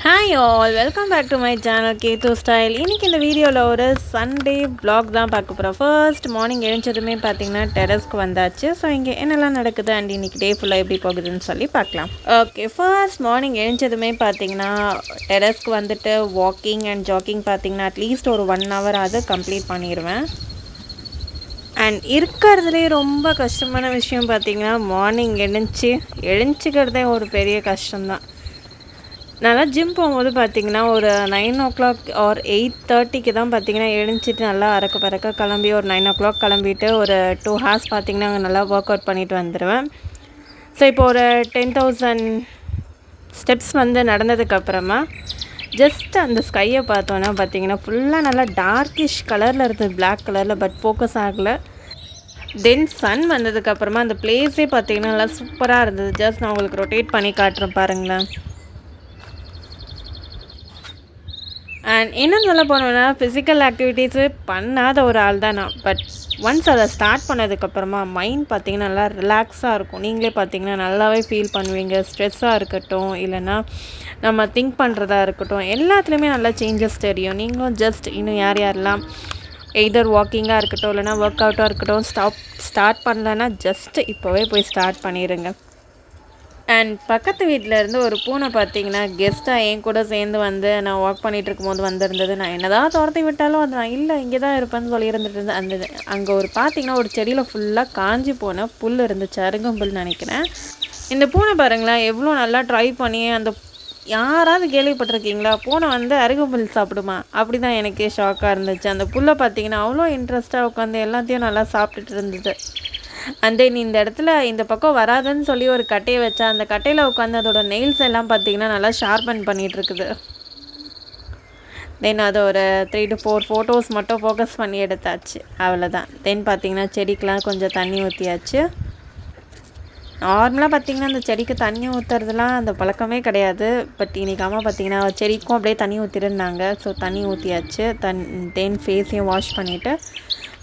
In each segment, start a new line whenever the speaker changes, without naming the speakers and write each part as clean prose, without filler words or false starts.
Hi all, welcome back to my channel Kethu style. இன்றைக்கி இந்த வீடியோவில் ஒரு சண்டே vlog தான் பார்க்க போகிறோம். ஃபர்ஸ்ட் மார்னிங் எழுந்ததுமே பார்த்தீங்கன்னா டெரஸ்க்கு வந்தாச்சு. ஸோ இங்கே என்னெல்லாம் நடக்குது அண்ட் இன்றைக்கி டே ஃபுல்லாக எப்படி போகுதுன்னு சொல்லி பார்க்கலாம். ஓகே, ஃபர்ஸ்ட் மார்னிங் எழுந்ததுமே பார்த்தீங்கன்னா டெரஸ்க்கு வந்துட்டு வாக்கிங் அண்ட் ஜாக்கிங் பார்த்தீங்கன்னா அட்லீஸ்ட் ஒரு 1 hour அது கம்ப்ளீட் பண்ணிடுவேன். அண்ட் இருக்கிறதுலே ரொம்ப கஷ்டமான விஷயம் பார்த்தீங்கன்னா மார்னிங் எழுந்திக்கிறதே ஒரு பெரிய கஷ்டம்தான். நல்லா ஜிம் போகும்போது பார்த்திங்கன்னா ஒரு 9 o'clock ஆர் 8:30க்கு தான் பார்த்திங்கன்னா எழுந்திரிச்சிட்டு நல்லா அறக்க பறக்க கிளம்பி ஒரு 9 o'clock கிளம்பிட்டு ஒரு 2 hours பார்த்திங்கன்னா அங்கே நல்லா ஒர்க் அவுட் பண்ணிவிட்டு வந்துடுவேன். ஸோ இப்போ ஒரு 10,000 ஸ்டெப்ஸ் வந்து நடந்ததுக்கப்புறமா ஜஸ்ட் அந்த ஸ்கையை பார்த்தோன்னா பார்த்திங்கன்னா ஃபுல்லாக நல்லா டார்க்கிஷ் கலரில் இருந்தது, பிளாக் கலரில். பட் ஃபோக்கஸ் ஆகலை. தென் சன் வந்ததுக்கப்புறமா அந்த பிளேஸே பார்த்திங்கன்னா நல்லா சூப்பராக இருந்தது. ஜஸ்ட் நான் உங்களுக்கு ரொட்டேட் பண்ணி காட்டுறேன் பாருங்களேன். அண்ட் இன்னும் சொல்ல போனோன்னா ஃபிசிக்கல் ஆக்டிவிட்டீஸு பண்ணாத ஒரு ஆள் தான் நான். பட் ஒன்ஸ் அதை ஸ்டார்ட் பண்ணதுக்கப்புறமா மைண்ட் பார்த்திங்கன்னா நல்லா ரிலாக்ஸாக இருக்கும். நீங்களே பார்த்திங்கன்னா நல்லாவே ஃபீல் பண்ணுவீங்க. ஸ்ட்ரெஸ்ஸாக இருக்கட்டும், இல்லைன்னா நம்ம திங்க் பண்ணுறதா இருக்கட்டும், எல்லாத்துலேயுமே நல்லா சேஞ்சஸ் தெரியும். நீங்களும் ஜஸ்ட் இன்னும் யாரெல்லாம் எய்தர் வாக்கிங்காக இருக்கட்டும் இல்லைனா ஒர்க் அவுட்டாக இருக்கட்டும் ஸ்டார்ட் பண்ணலன்னா ஜஸ்ட்டு இப்போவே போய் ஸ்டார்ட் பண்ணிடுங்க. அண்ட் பக்கத்து வீட்டில் இருந்து ஒரு பூனை பார்த்திங்கன்னா கெஸ்ட்டாக என் கூட சேர்ந்து வந்து நான் வாக் பண்ணிகிட்டு இருக்கும்போது வந்திருந்தது. நான் என்னதான் துரத்தி விட்டாலும் அது நான் இல்லை இங்கே தான் இருப்பேன்னு சொல்லி இருந்துட்டு அந்த அங்கே பார்த்திங்கன்னா ஒரு செடியில் ஃபுல்லாக காஞ்சி போன புல் இருந்துச்சு, அருகம்புல் நினைக்கிறேன். இந்த பூனை பாருங்களேன் எவ்வளோ நல்லா ட்ரை பண்ணி அந்த யாராவது கேள்விப்பட்டிருக்கீங்களா பூனை வந்து அருகம்புல் சாப்பிடுமா? அப்படி தான் எனக்கே ஷாக்காக இருந்துச்சு. அந்த புல்லை பார்த்திங்கன்னா அவ்வளோ இன்ட்ரெஸ்ட்டாக உட்காந்து எல்லாத்தையும் நல்லா சாப்பிட்டுட்டு இருந்தது. அண்ட் தென் இந்த இடத்துல இந்த பக்கம் வராதுன்னு சொல்லி ஒரு கட்டையை வச்சா அந்த கட்டையில் உட்காந்து அதோட நெயில்ஸ் எல்லாம் பார்த்திங்கன்னா நல்லா ஷார்பன் பண்ணிகிட்ருக்குது. தென் அதை ஒரு 3 to 4 ஃபோட்டோஸ் மட்டும் ஃபோக்கஸ் பண்ணி எடுத்தாச்சு, அவ்வளோதான். தென் பார்த்திங்கன்னா செடிக்கெலாம் கொஞ்சம் தண்ணி ஊற்றியாச்சு. நார்மலாக பார்த்திங்கன்னா அந்த செடிக்கு தண்ணி ஊற்றுறதுலாம் அந்த பழக்கமே கிடையாது. பட் இன்றைக்கி அம்மா பார்த்திங்கன்னா செடிக்கும் அப்படியே தண்ணி ஊற்றிருந்தாங்க. ஸோ தண்ணி ஊற்றியாச்சு. தென் ஃபேஸையும் வாஷ் பண்ணிவிட்டு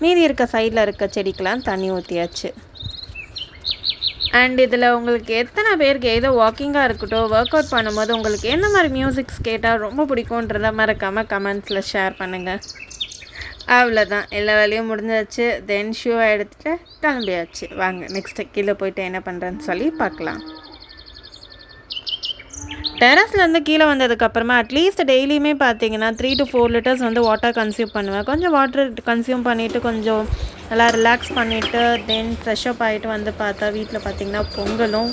மீதி இருக்க சைடில் இருக்க செடிக்கெலாம் தண்ணி ஊற்றியாச்சு. அண்ட் இதில் உங்களுக்கு எத்தனை பேருக்கு ஏதோ வாக்கிங்காக இருக்கட்டும் ஒர்க் அவுட் பண்ணும்போது உங்களுக்கு என்ன மாதிரி மியூசிக்ஸ் கேட்டால் ரொம்ப பிடிக்குன்றத மறக்காமல் கமெண்ட்ஸில் ஷேர் பண்ணுங்கள். அவ்வளோதான், எல்லா வேலையும் முடிஞ்சாச்சு. தென் ஷூவை எடுத்துகிட்டு கிளம்பியாச்சு. வாங்க நெக்ஸ்ட்டு கீழே போய்ட்டு என்ன பண்ணுறேன்னு சொல்லி பார்க்கலாம். டெரஸ்லேருந்து கீழே வந்ததுக்கப்புறமா அட்லீஸ்ட் டெய்லியுமே பார்த்தீங்கன்னா 3 to 4 liters வந்து வாட்டர் கன்சியூம் பண்ணுவேன். கொஞ்சம் வாட்டர் கன்சியூம் பண்ணிவிட்டு கொஞ்சம் நல்லா ரிலாக்ஸ் பண்ணிவிட்டு தென் ஃப்ரெஷ்அப் ஆகிட்டு வந்து பார்த்தா வீட்டில் பார்த்திங்கன்னா பொங்கலும்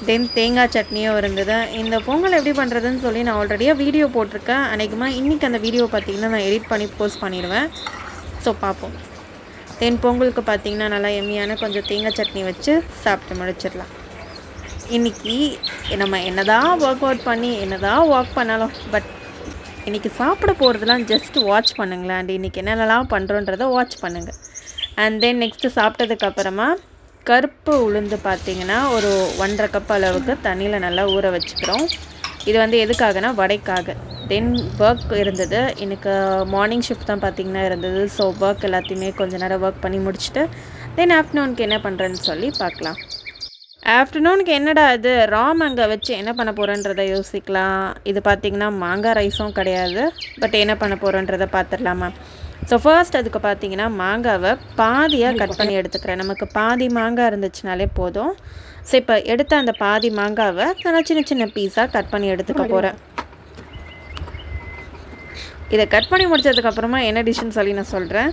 தென் தேங்காய் சட்னியும் இருந்தது. இந்த பொங்கல் எப்படி பண்ணுறதுன்னு சொல்லி நான் ஆல்ரெடியாக வீடியோ போட்டிருக்கேன். அன்றைக்குமா இன்றைக்கி அந்த வீடியோ பார்த்திங்கன்னா நான் எடிட் பண்ணி போஸ்ட் பண்ணிடுவேன். ஸோ பார்ப்போம். தென் பொங்கலுக்கு பார்த்திங்கன்னா நல்லா எம்மியான கொஞ்சம் தேங்காய் சட்னி வச்சு சாப்பிட்டு முடிச்சிடலாம். இன்றைக்கி நம்ம என்னதான் ஒர்க் அவுட் பண்ணி என்னதான் வாக் பண்ணாலும் பட் இன்றைக்கி சாப்பிட போகிறதுலாம் ஜஸ்ட் வாட்ச் பண்ணுங்களேன். அண்ட் இன்றைக்கி என்னென்னலாம் பண்ணுறோன்றதை வாட்ச் பண்ணுங்கள். அண்ட் தென் நெக்ஸ்ட்டு சாப்பிட்டதுக்கப்புறமா கருப்பு உளுந்து பார்த்திங்கன்னா ஒரு 1.5 cup அளவுக்கு தண்ணியில் நல்லா ஊற வச்சுக்கிறோம். இது வந்து எதுக்காகனா வடைக்காக. தென் ஒர்க் இருந்தது, எனக்கு மார்னிங் ஷிஃப்ட் தான் பார்த்திங்கன்னா இருந்தது. ஸோ ஒர்க் எல்லாத்தையுமே கொஞ்சம் நேரம் ஒர்க் பண்ணி முடிச்சுட்டு தென் ஆஃப்டர்நூனுக்கு என்ன பண்ணுறேன்னு சொல்லி பார்க்கலாம். ஆஃப்டர்நூனுக்கு என்னடா இது ரா மாங்காய் வச்சு என்ன பண்ண போகிறேன்றதை யோசிக்கலாம். இது பார்த்திங்கன்னா மாங்காய் ரைஸும் கிடையாது. பட் என்ன பண்ண போகிறோன்றதை பார்த்துடலாமா? ஸோ ஃபர்ஸ்ட் அதுக்கு பார்த்திங்கன்னா மாங்காவை பாதியாக கட் பண்ணி எடுத்துக்கிறேன். நமக்கு பாதி மாங்காய் இருந்துச்சுனாலே போதும். ஸோ இப்போ எடுத்த அந்த பாதி மாங்காவை நான் சின்ன சின்ன பீஸாக கட் பண்ணி எடுத்துக்க போகிறேன். இதை கட் பண்ணி முடிச்சதுக்கப்புறமா என்ன டிஷ்ஷுன்னு சொல்லி நான் சொல்கிறேன்.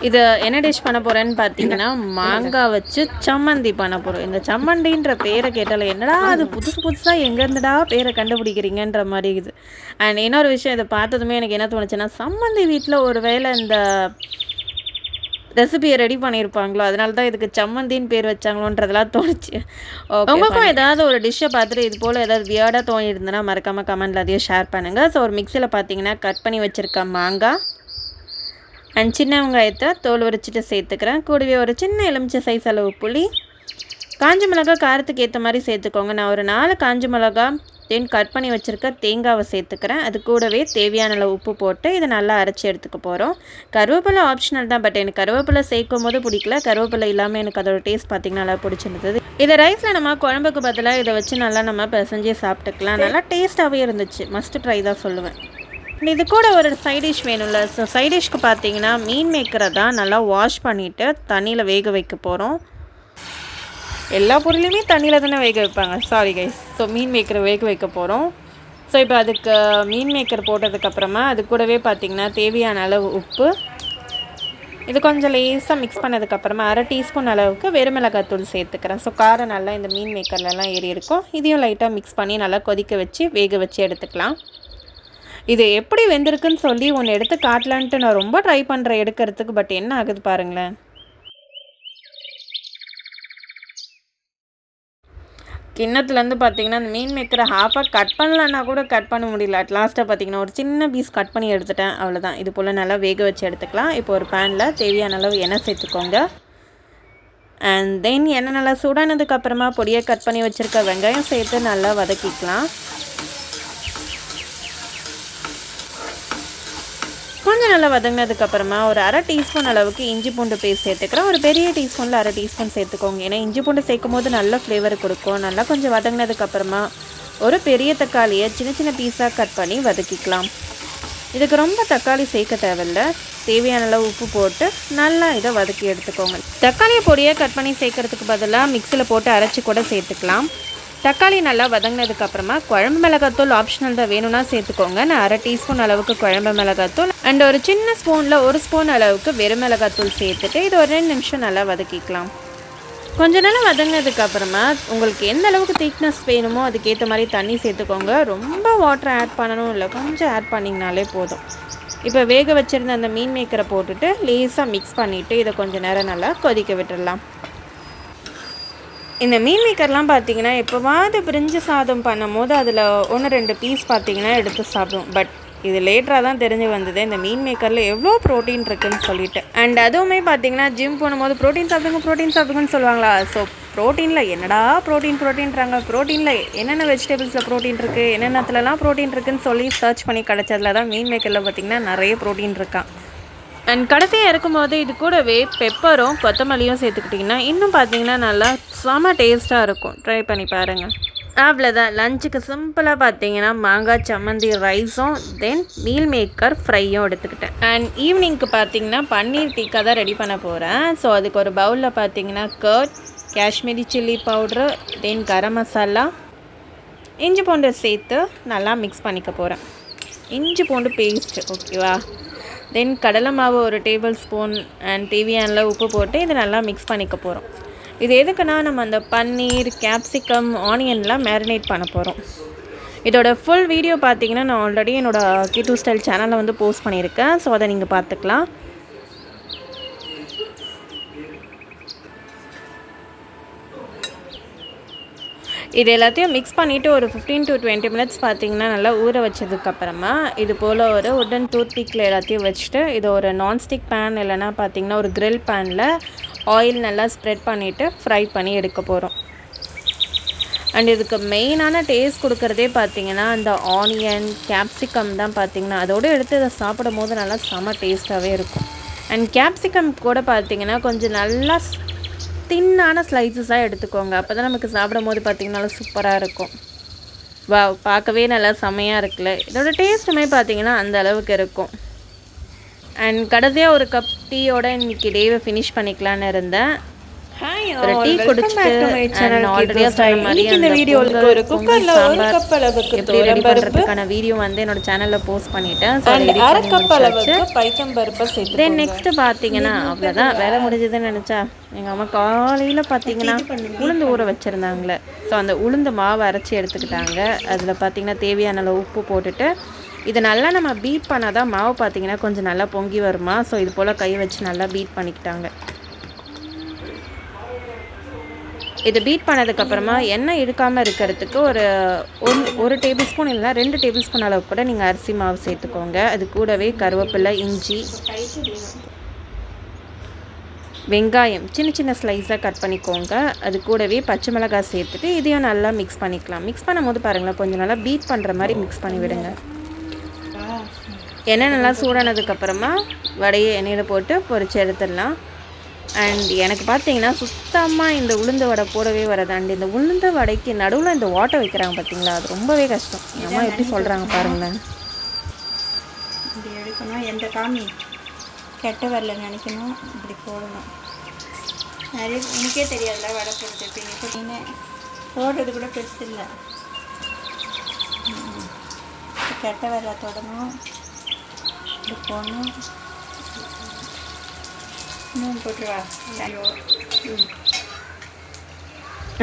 இதை என்ன டிஷ் பண்ண போகிறேன்னு பார்த்தீங்கன்னா மாங்காய் வச்சு சம்மந்தி பண்ண போகிறோம். இந்த சம்மந்தின்ற பேரை கேட்டால என்னடா அது புதுசாக எங்கேருந்துடா பேரை கண்டுபிடிக்கிறீங்கன்ற மாதிரி இது. அண்ட் இன்னொரு விஷயம், இதை பார்த்ததுமே எனக்கு என்ன தோணுச்சுன்னா சம்மந்தி வீட்டில் ஒரு வேளை இந்த ரெசிபியை ரெடி பண்ணியிருப்பாங்களோ, அதனால தான் இதுக்கு சம்மந்தின்னு பேர் வச்சாங்களோன்றதெல்லாம் தோணுச்சு. உங்களுக்கும் ஏதாவது ஒரு டிஷ்ஷை பார்த்துட்டு இது போல் ஏதாவது வியர்டாக தோணியிருந்ததுன்னா மறக்காமல் கமெண்ட்டில் அதையும் ஷேர் பண்ணுங்கள். ஸோ ஒரு மிக்சியில் பார்த்தீங்கன்னா கட் பண்ணி வச்சுருக்க மாங்காய் அண்ட் சின்ன வெங்காயத்தை தோல் உரிச்சிட்டு சேர்த்துக்கிறேன். கூடவே ஒரு சின்ன எலுமிச்சை சைஸ் அளவு புளி, காஞ்ச மிளகா காரத்துக்கு ஏற்ற மாதிரி சேர்த்துக்கோங்க. நான் ஒரு 4 காஞ்ச மிளகா தென் கட் பண்ணி வச்சுருக்க தேங்காவை சேர்த்துக்கிறேன். அது கூடவே தேவையான அளவு உப்பு போட்டு இதை நல்லா அரைச்சி எடுத்துக்க போகிறோம். கருவேப்பிலை ஆப்ஷனல் தான், பட் எனக்கு கருவேப்பிலை சேர்க்கும் போது பிடிக்கல. கருவேப்பிலை இல்லாமல் எனக்கு அதோட டேஸ்ட் பார்த்திங்கன்னா நல்லா பிடிச்சிருந்தது. இதை ரைஸில் நம்ம குழம்புக்கு பதிலாக இதை வச்சு நல்லா நம்ம பிசைஞ்சு சாப்பிட்டுக்கலாம். நல்லா டேஸ்ட்டாகவே இருந்துச்சு. மஸ்ட் ட்ரை தான் சொல்லுவேன். இது கூட ஒரு சைட் டிஷ் வேணும்ல. ஸோ சைட் டிஷ்க்கு பார்த்தீங்கன்னா மீன் மேக்கரை தான் நல்லா வாஷ் பண்ணிவிட்டு தண்ணியில் வேக வைக்க போகிறோம். எல்லா பொருளையுமே தண்ணியில் தானே வேக வைப்பாங்க, சாரி கைஸ். ஸோ மீன் மேக்கரை வேக வைக்க போகிறோம். ஸோ இப்போ அதுக்கு மீன் மேக்கர் போட்டதுக்கப்புறமா அது கூடவே பார்த்திங்கன்னா தேவையான அளவு உப்பு, இது கொஞ்சம் லேசாக மிக்ஸ் பண்ணதுக்கப்புறமா 1/2 டீஸ்பூன் அளவுக்கு வெறுமிளகாத்தூள் சேர்த்துக்கிறேன். ஸோ காரம் நல்லா இந்த மீன் மேக்கர்லலாம் ஏறி இருக்கும். இதையும் லைட்டாக மிக்ஸ் பண்ணி நல்லா கொதிக்க வச்சு வேக வச்சு எடுத்துக்கலாம். இது எப்படி வெந்திருக்குன்னு சொல்லி ஒன்று எடுத்து காட்டலான்ட்டு நான் ரொம்ப ட்ரை பண்ணுறேன் எடுக்கிறதுக்கு. பட் என்ன ஆகுது பாருங்களேன். கிண்ணத்துலேருந்து பார்த்தீங்கன்னா அந்த மீன் மேக்கரை ஹாஃபாக கட் பண்ணலன்னா கூட கட் பண்ண முடியல. அட் லாஸ்ட்டாக பார்த்தீங்கன்னா ஒரு சின்ன பீஸ் கட் பண்ணி எடுத்துட்டேன், அவ்வளோதான். இது போல் நல்லா வேக வச்சு எடுத்துக்கலாம். இப்போ ஒரு பேனில் தேவையான அளவு எண்ணெய் சேர்த்துக்கோங்க. அண்ட் தென் எண்ணெய் நல்லா சூடானதுக்கப்புறமா பொடியை கட் பண்ணி வச்சுருக்க வெங்காயம் சேர்த்து நல்லா வதக்கிக்கலாம். கொஞ்சம் நல்லா வதங்கினதுக்கப்புறமா ஒரு 1/2 டீஸ்பூன் அளவுக்கு இஞ்சி பூண்டு பேஸ்ட் சேர்த்துக்கிறேன். ஒரு பெரிய டீஸ்பூனில் 1/2 டீஸ்பூன் சேர்த்துக்கோங்க. ஏன்னா இஞ்சி பூண்டு சேர்க்கும் போது நல்ல ஃப்ளேவர் கொடுக்கும். நல்லா கொஞ்சம் வதங்கினதுக்கப்புறமா ஒரு பெரிய தக்காளியை சின்ன சின்ன பீஸாக கட் பண்ணி வதக்கிக்கலாம். இதுக்கு ரொம்ப தக்காளி சேர்க்க தேவையில்லை. தேவையான அளவு உப்பு போட்டு நல்லா இதை வதக்கி எடுத்துக்கோங்க. தக்காளியை பொடியாக கட் பண்ணி சேர்க்கறதுக்கு பதிலாக மிக்சியில் போட்டு அரைச்சி கூட சேர்த்துக்கலாம். தக்காளி நல்லா வதங்கினதுக்கப்புறமா குழம்பு மிளகாத்தூள் ஆப்ஷனல் தான், வேணும்னா சேர்த்துக்கோங்க. நான் 1/2 டீஸ்பூன் அளவுக்கு குழம்பு மிளகாத்தூள் அண்ட் ஒரு சின்ன ஸ்பூனில் 1 ஸ்பூன் அளவுக்கு வெறும் மிளகாத்தூள் சேர்த்துட்டு இது ஒரு 2 நிமிஷம் நல்லா வதக்கிக்கலாம். கொஞ்சம் நல்லா வதங்கினதுக்கப்புறமா உங்களுக்கு எந்த அளவுக்கு திக்னஸ் வேணுமோ அதுக்கேற்ற மாதிரி தண்ணி சேர்த்துக்கோங்க. ரொம்ப வாட்டர் ஆட் பண்ணணும் இல்லை, கொஞ்சம் ஆட் பண்ணிங்கனாலே போதும். இப்போ வேக வச்சுருந்த அந்த மீன் மேக்கரை போட்டுட்டு லேசாக மிக்ஸ் பண்ணிவிட்டு இதை கொஞ்சம் நேரம் நல்லா கொதிக்க விட்டுடலாம். இந்த மீன் மேக்கர்லாம் பார்த்தீங்கன்னா எப்போவாவது பிரிஞ்சு சாதம் பண்ணும் போது அதில் 1-2 பீஸ் பார்த்தீங்கன்னா எடுத்து சாப்பிடும். பட் இது லேட்டராக தான் தெரிஞ்சு வந்தது இந்த மீன் மேக்கரில் எவ்வளோ ப்ரோட்டீன் இருக்குதுன்னு சொல்லிட்டு. அண்ட் அதுவுமே பார்த்தீங்கன்னா ஜிம் போகும்போது ப்ரோட்டீன் சாப்பிடுங்கன்னு சொல்லுவாங்களா. ஸோ ப்ரோட்டீனில் என்னடா ப்ரோட்டீன்றாங்க. ப்ரோட்டீனில் என்னென்ன வெஜிடபிள்ஸில் ப்ரோட்டீன் இருக்குது, என்னென்னத்துலலாம் ப்ரோட்டீன் இருக்குதுன்னு சொல்லி சர்ச் பண்ணி கிடச்சதுல தான் மீன் மேக்கரில் பார்த்திங்கன்னா நிறைய ப்ரோட்டீன் இருக்கான். அண்ட் கடைசியாக இருக்கும்போது இது கூடவே பெப்பரும் கொத்தமல்லியும் சேர்த்துக்கிட்டிங்கன்னா இன்னும் பார்த்தீங்கன்னா நல்லா செம டேஸ்ட்டாக இருக்கும். ட்ரை பண்ணி பாருங்கள். அவ்வளோதான். லஞ்சுக்கு சிம்பிளாக பார்த்தீங்கன்னா மாங்காய் சம்மந்தி ரைஸும் தென் மீல் மேக்கர் ஃப்ரையும் எடுத்துக்கிட்டேன். அண்ட் ஈவினிங்க்கு பார்த்தீங்கன்னா பன்னீர் டிக்கா தான் ரெடி பண்ண போகிறேன். ஸோ அதுக்கு ஒரு பவுலில் பார்த்தீங்கன்னா கர்ட், காஷ்மீரி சில்லி பவுட்ரு, தென் கரம் மசாலா, இஞ்சி பூண்டு சேர்த்து நல்லா மிக்ஸ் பண்ணிக்க போகிறேன். இஞ்சி பூண்டு பேஸ்ட்டு, ஓகேவா. தென் கடலை மாவு 1 டேபிள் ஸ்பூன் அண்ட் தேவையான உப்பு போட்டு இதை நல்லா மிக்ஸ் பண்ணிக்க போகிறோம். இது எதுக்குன்னா நம்ம அந்த பன்னீர், கேப்சிகம், ஆனியன்லாம் மேரினேட் பண்ண போகிறோம். இதோட ஃபுல் வீடியோ பார்த்தீங்கன்னா நான் ஆல்ரெடி என்னோடய கீட்டோ ஸ்டைல் சேனலில் வந்து போஸ்ட் பண்ணியிருக்கேன். ஸோ அதை நீங்கள் பார்த்துக்கலாம். இது எல்லாத்தையும் மிக்ஸ் பண்ணிவிட்டு ஒரு 15 to 20 மினிட்ஸ் பார்த்திங்கன்னா நல்லா ஊற வச்சதுக்கப்புறமா இது போல் ஒரு உடன் டூத்பிக்கில் எல்லாத்தையும் வச்சுட்டு இது ஒரு நான்ஸ்டிக் பேன் இல்லைனா பார்த்திங்கன்னா ஒரு கிரில் பேனில் ஆயில் நல்லா ஸ்ப்ரெட் பண்ணிவிட்டு ஃப்ரை பண்ணி எடுக்க போகிறோம். அண்ட் இதுக்கு மெயினான டேஸ்ட் கொடுக்குறதே பார்த்திங்கன்னா அந்த ஆனியன், கேப்சிகம் தான் பார்த்திங்கன்னா அதோடு எடுத்து இதை சாப்பிடும் போது நல்லா செம டேஸ்ட்டாகவே இருக்கும். அண்ட் கேப்சிகம் கூட பார்த்திங்கன்னா கொஞ்சம் நல்லா தின்னான ஸ்லைசஸாக எடுத்துக்கோங்க. அப்போ தான் நமக்கு சாப்பிடும் போது பார்த்திங்கன்னா நல்லா சூப்பராக இருக்கும். வா, பார்க்கவே நல்லா செம்மையாக இருக்குல்ல. இதோட டேஸ்ட்டுமே பார்த்திங்கன்னா அந்த அளவுக்கு இருக்கும். அண்ட் கடைசியாக ஒரு கப் டீயோட இன்றைக்கி டேவை ஃபினிஷ் பண்ணிக்கலான்னு இருந்தேன். ஒரு டீ குடிச்சிட்டு ஆல்ரெடியாக சொன்ன மாதிரி அந்த ஒரு குக்கரில் 1 கப் அளவுக்கு எப்படி ரெடி பண்ணுறதுக்கான வீடியோ வந்து என்னோட சேனலில் போஸ்ட் பண்ணிட்டேன். ஸோ 1/2 கப் அளவுக்கு பைத்தம்பருப்பை சேர்த்து தென் நெக்ஸ்ட்டு பார்த்தீங்கன்னா அவ்வளோதான் வேலை முடிஞ்சதுன்னு நினச்சா எங்கள் அம்மா காலையில் பார்த்தீங்கன்னா உளுந்து ஊற வச்சுருந்தாங்களே. ஸோ அந்த உளுந்து மாவை அரைச்சி எடுத்துக்கிட்டாங்க. அதில் பார்த்தீங்கன்னா தேவையான அளவு உப்பு போட்டுட்டு இதை நல்லா நம்ம பீட் பண்ணால் தான் மாவு பார்த்தீங்கன்னா கொஞ்சம் நல்லா பொங்கி வருமா. ஸோ இது போல் கை வச்சு நல்லா பீட் பண்ணிக்கிட்டாங்க. இதை பீட் பண்ணதுக்கப்புறமா எண்ணெய் இழுக்காமல் இருக்கிறதுக்கு ஒரு டேபிள் ஸ்பூன் இல்லைனா 2 டேபிள் ஸ்பூன் அளவுக்கு கூட நீங்கள் அரிசி மாவு சேர்த்துக்கோங்க. அது கூடவே கருவேப்பிலை, இஞ்சி வெங்காயம் சின்ன சின்ன ஸ்லைஸாக கட் பண்ணிக்கோங்க. அது கூடவே பச்சை மிளகாய் சேர்த்துட்டு இதையும் நல்லா மிக்ஸ் பண்ணிக்கலாம். மிக்ஸ் பண்ணும்போது பாருங்களேன், கொஞ்சம் நல்லா பீட் பண்ணுற மாதிரி மிக்ஸ் பண்ணி விடுங்க. எண்ணெய் நல்லா சூடானதுக்கப்புறமா வடையை எண்ணெயில் போட்டு பொரிச்சு எடுத்துடலாம். அண்ட் எனக்கு பார்த்தீங்கன்னா சுத்தமாக இந்த உளுந்து வடை போடவே வராது. இந்த உளுந்த வடைக்கு நடுவில் இந்த ஓட்டை வைக்கிறாங்க பார்த்தீங்களா, அது ரொம்பவே கஷ்டம். அம்மா எப்படி சொல்கிறாங்க பாருங்களேன்.
இப்படி எடுக்கணும், எந்த காமி கெட்ட வரல நினைக்கணும், இப்படி போடணும். நிறைய எனக்கே தெரியாதுல்ல வடை போடுறது எப்படின்னு. போடுறது கூட பெருசு இல்லை. கெட்ட வரல தொடணும், இப்படி போடணும்.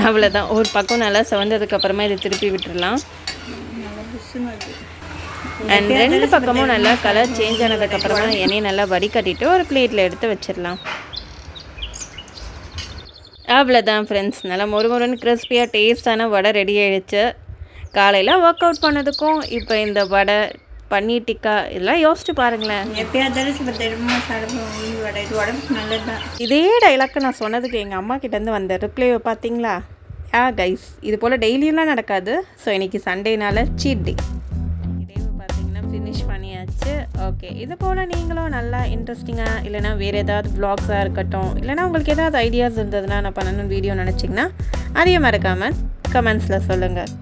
அவ்வளோதான். ஒரு பக்கம் நல்லா செவந்ததுக்கப்புறமா இதை திருப்பி விட்டுடலாம். அண்ட் 2 பக்கமும் நல்லா கலர் சேஞ்ச் ஆனதுக்கப்புறமா எண்ணெயை நல்லா வடிகட்டிட்டு ஒரு பிளேட்டில் எடுத்து வச்சிடலாம். அவ்வளோதான் ஃப்ரெண்ட்ஸ், நல்லா மொறுமொறுன்னு கிறிஸ்பியாக டேஸ்டான வடை ரெடி ஆகிடுச்சு. காலையில் ஒர்க் அவுட் பண்ணதுக்கும் இப்போ இந்த வடை பன்னீர் டிக்கா இதெல்லாம் யோசிச்சு பாருங்களேன். இதே டைலாக்கு நான் சொன்னதுக்கு எங்கள் அம்மா கிட்டேருந்து வந்த ரிப்ளை பார்த்தீங்களா? கைஸ், இது போல் டெய்லியும்லாம் நடக்காது. ஸோ இன்றைக்கி சண்டேனால சீட் டே. இதே பார்த்தீங்கன்னா ஃபினிஷ் பண்ணியாச்சு. ஓகே, இது போல் நீங்களும் நல்லா இன்ட்ரெஸ்டிங்காக இல்லைனா வேறு ஏதாவது வ்ளாக்ஸாக இருக்கட்டும், இல்லைனா உங்களுக்கு ஏதாவது ஐடியாஸ் இருந்ததுன்னா நான் பண்ணணும்னு வீடியோ நினச்சிங்கன்னா அதையும் மறக்காமல் கமெண்ட்ஸில் சொல்லுங்கள்.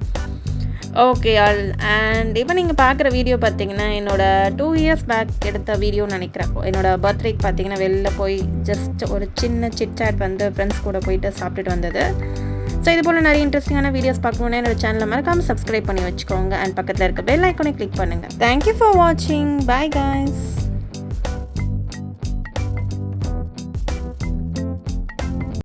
Okay all. அண்ட் இப்போ நீங்கள் பார்க்குற வீடியோ பார்த்தீங்கன்னா என்னோடய 2 years பேக் எடுத்த வீடியோன்னு நினைக்கிறேன். என்னோடய பர்த்டேக்கு பார்த்தீங்கன்னா வெளில போய் ஜஸ்ட் ஒரு சின்ன சிட்சாட் வந்து ஃப்ரெண்ட்ஸ் கூட போயிட்டு சாப்பிட்டுட்டு வந்தது. ஸோ இது போல் நிறைய இன்ட்ரெஸ்டிங்கான வீடியோஸ் பார்க்கணுன்னா என்னோட சேனலை மறக்காமல் சப்ஸ்கிரைப் பண்ணி வச்சுக்கோங்க. அண்ட் பக்கத்தில் இருக்க பெல் ஐக்கானை கிளிக் பண்ணுங்கள். தேங்க்யூ ஃபார் வாட்சிங். Bye guys.